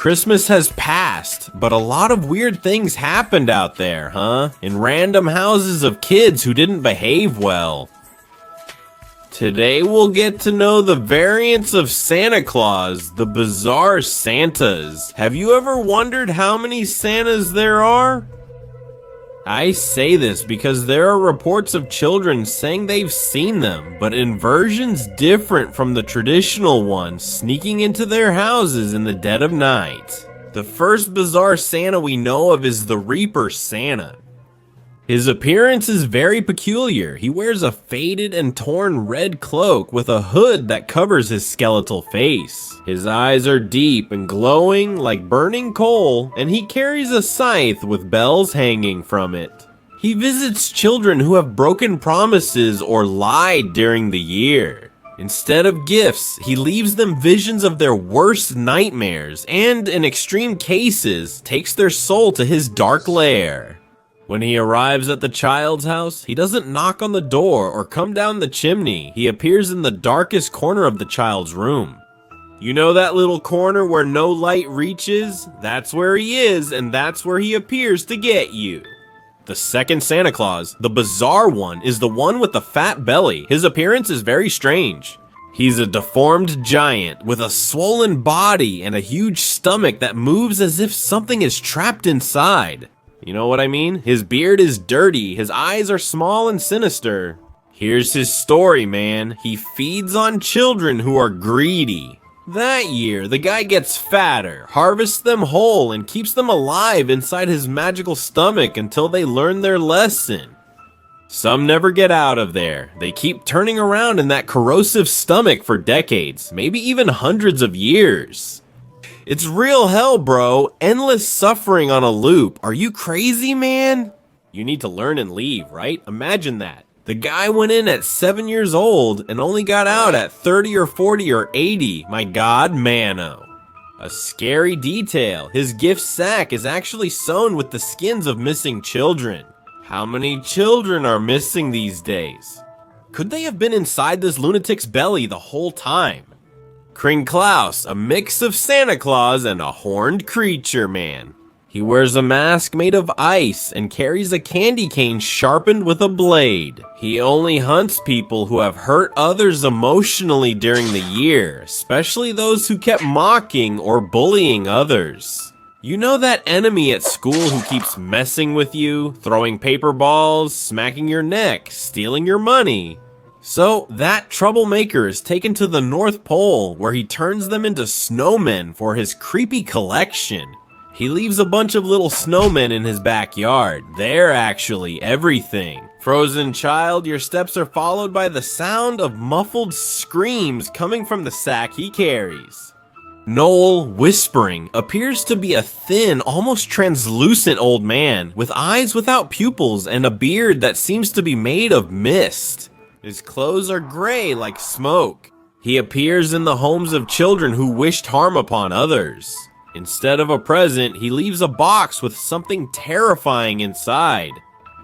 Christmas has passed, but a lot of weird things happened out there, huh? In random houses of kids who didn't behave well. Today we'll get to know the variants of Santa Claus, the bizarre Santas. Have you ever wondered how many Santas there are? I say this because there are reports of children saying they've seen them, but in versions different from the traditional ones, sneaking into their houses in the dead of night. The first bizarre Santa we know of is the Reaper Santa. His appearance is very peculiar. He wears a faded and torn red cloak with a hood that covers his skeletal face. His eyes are deep and glowing like burning coal, and he carries a scythe with bells hanging from it. He visits children who have broken promises or lied during the year. Instead of gifts, he leaves them visions of their worst nightmares and, in extreme cases, takes their soul to his dark lair. When he arrives at the child's house, he doesn't knock on the door or come down the chimney. He appears in the darkest corner of the child's room. You know that little corner where no light reaches? That's where he is, and that's where he appears to get you. The second Santa Claus, the bizarre one, is the one with the fat belly. His appearance is very strange. He's a deformed giant with a swollen body and a huge stomach that moves as if something is trapped inside. You know what I mean? His beard is dirty, his eyes are small and sinister. Here's his story, man. He feeds on children who are greedy. That year, the guy gets fatter, harvests them whole, and keeps them alive inside his magical stomach until they learn their lesson. Some never get out of there. They keep turning around in that corrosive stomach for decades, maybe even hundreds of years. It's real hell, bro. Endless suffering on a loop. Are you crazy, man? You need to learn and leave, right? Imagine that. The guy went in at 7 years old and only got out at 30 or 40 or 80. My god, mano. A scary detail. His gift sack is actually sewn with the skins of missing children. How many children are missing these days? Could they have been inside this lunatic's belly the whole time? Kring Klaus, a mix of Santa Claus and a horned creature man. He wears a mask made of ice and carries a candy cane sharpened with a blade. He only hunts people who have hurt others emotionally during the year, especially those who kept mocking or bullying others. You know that enemy at school who keeps messing with you, throwing paper balls, smacking your neck, stealing your money? So, that troublemaker is taken to the North Pole, where he turns them into snowmen for his creepy collection. He leaves a bunch of little snowmen in his backyard. They're actually everything. Frozen child, your steps are followed by the sound of muffled screams coming from the sack he carries. Noel, whispering, appears to be a thin, almost translucent old man, with eyes without pupils and a beard that seems to be made of mist. His clothes are gray like smoke. He appears in the homes of children who wished harm upon others. Instead of a present, he leaves a box with something terrifying inside.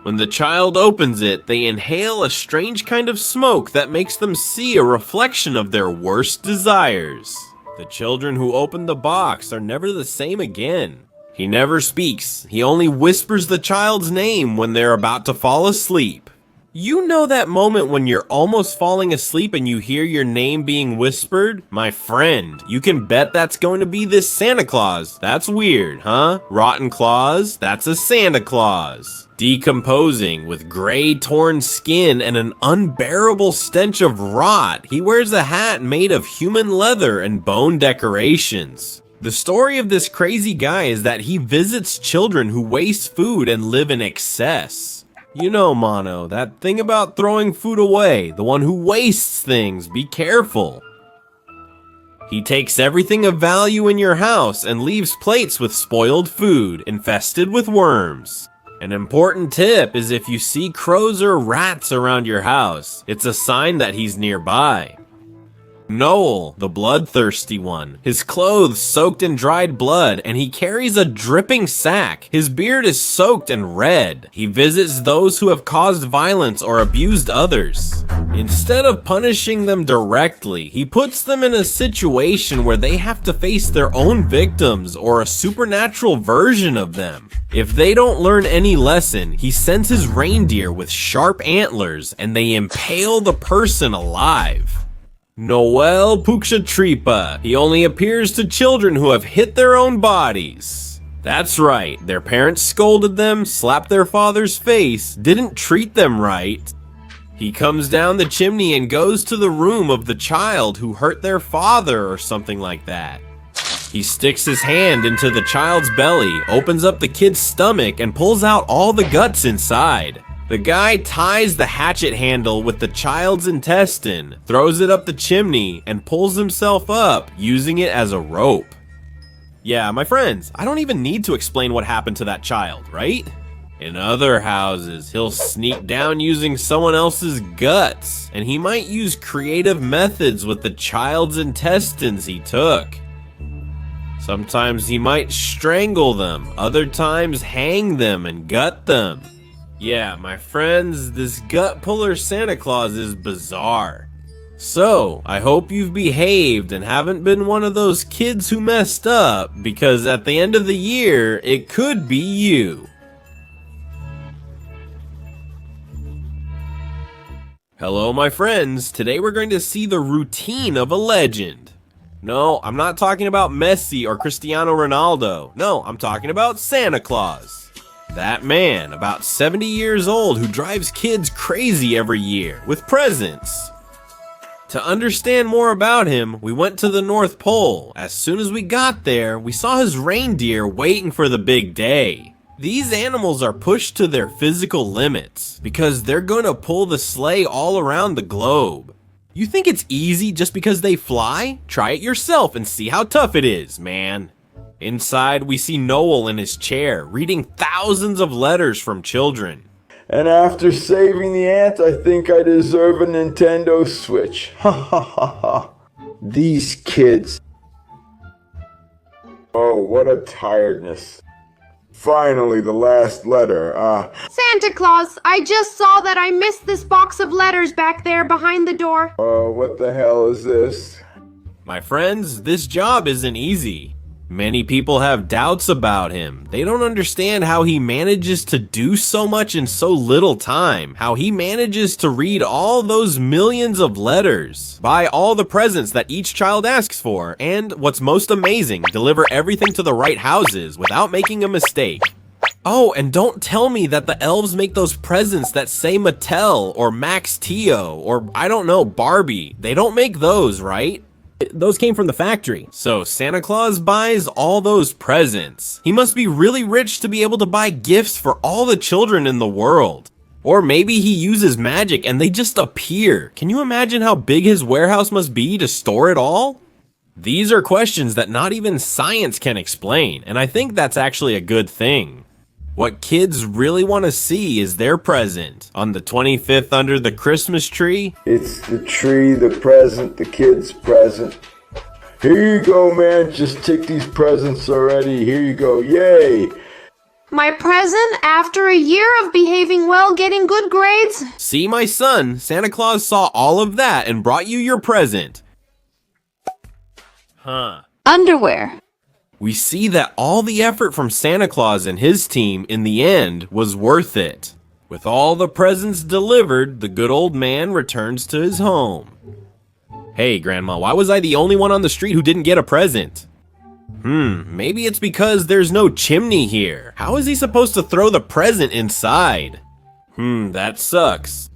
When the child opens it, they inhale a strange kind of smoke that makes them see a reflection of their worst desires. The children who open the box are never the same again. He never speaks. He only whispers the child's name when they're about to fall asleep. You know that moment when you're almost falling asleep and you hear your name being whispered? My friend, you can bet that's going to be this Santa Claus. That's weird, huh? Rotten Claus? That's a Santa Claus. Decomposing with gray torn skin and an unbearable stench of rot, he wears a hat made of human leather and bone decorations. The story of this crazy guy is that he visits children who waste food and live in excess. You know, Mono, that thing about throwing food away, the one who wastes things, be careful. He takes everything of value in your house and leaves plates with spoiled food, infested with worms. An important tip is if you see crows or rats around your house, it's a sign that he's nearby. Noel, the bloodthirsty one. His clothes soaked in dried blood, and he carries a dripping sack. His beard is soaked and red. He visits those who have caused violence or abused others. Instead of punishing them directly, he puts them in a situation where they have to face their own victims or a supernatural version of them. If they don't learn any lesson, he sends his reindeer with sharp antlers and they impale the person alive. Noel Pukshatripa. He only appears to children who have hit their own bodies. That's right, their parents scolded them, slapped their father's face, didn't treat them right. He comes down the chimney and goes to the room of the child who hurt their father or something like that. He sticks his hand into the child's belly, opens up the kid's stomach, and pulls out all the guts inside. The guy ties the hatchet handle with the child's intestine, throws it up the chimney, and pulls himself up, using it as a rope. Yeah, my friends, I don't even need to explain what happened to that child, right? In other houses, he'll sneak down using someone else's guts, and he might use creative methods with the child's intestines he took. Sometimes he might strangle them, other times hang them and gut them. Yeah, my friends, this gut puller Santa Claus is bizarre. So, I hope you've behaved and haven't been one of those kids who messed up, because at the end of the year, it could be you. Hello, my friends. Today we're going to see the routine of a legend. No, I'm not talking about Messi or Cristiano Ronaldo. No, I'm talking about Santa Claus. That man, about 70 years old, who drives kids crazy every year with presents. To understand more about him, we went to the North Pole. As soon as we got there, we saw his reindeer waiting for the big day. These animals are pushed to their physical limits because they're gonna pull the sleigh all around the globe. You think it's easy just because they fly? Try it yourself and see how tough it is, man. Inside, we see Noel in his chair, reading thousands of letters from children. And after saving the ant, I think I deserve a Nintendo Switch. Ha ha ha ha. These kids. Oh, what a tiredness. Finally, the last letter. Santa Claus, I just saw that I missed this box of letters back there behind the door. What the hell is this? My friends, this job isn't easy. Many people have doubts about him. They don't understand how he manages to do so much in so little time, how he manages to read all those millions of letters, buy all the presents that each child asks for, and what's most amazing, deliver everything to the right houses without making a mistake. Oh, and don't tell me that the elves make those presents that say Mattel or Max Tio or I don't know, Barbie. They don't make those, right? Those came from the factory. So Santa Claus buys all those presents. He must be really rich to be able to buy gifts for all the children in the world. Or maybe he uses magic and they just appear. Can you imagine how big his warehouse must be to store it all? These are questions that not even science can explain, and I think that's actually a good thing. What kids really want to see is their present. On the 25th under the Christmas tree, It's the tree, the present, the kid's present. Here you go, man. Just take these presents already. Here you go. Yay! My present after a year of behaving well, getting good grades? see my son, Santa Claus saw all of that and brought you your present. Huh. Underwear. We see that all the effort from Santa Claus and his team in the end was worth it. With all the presents delivered, the good old man returns to his home. Hey, Grandma, why was I the only one on the street who didn't get a present? Maybe it's because there's no chimney here. How is he supposed to throw the present inside? That sucks.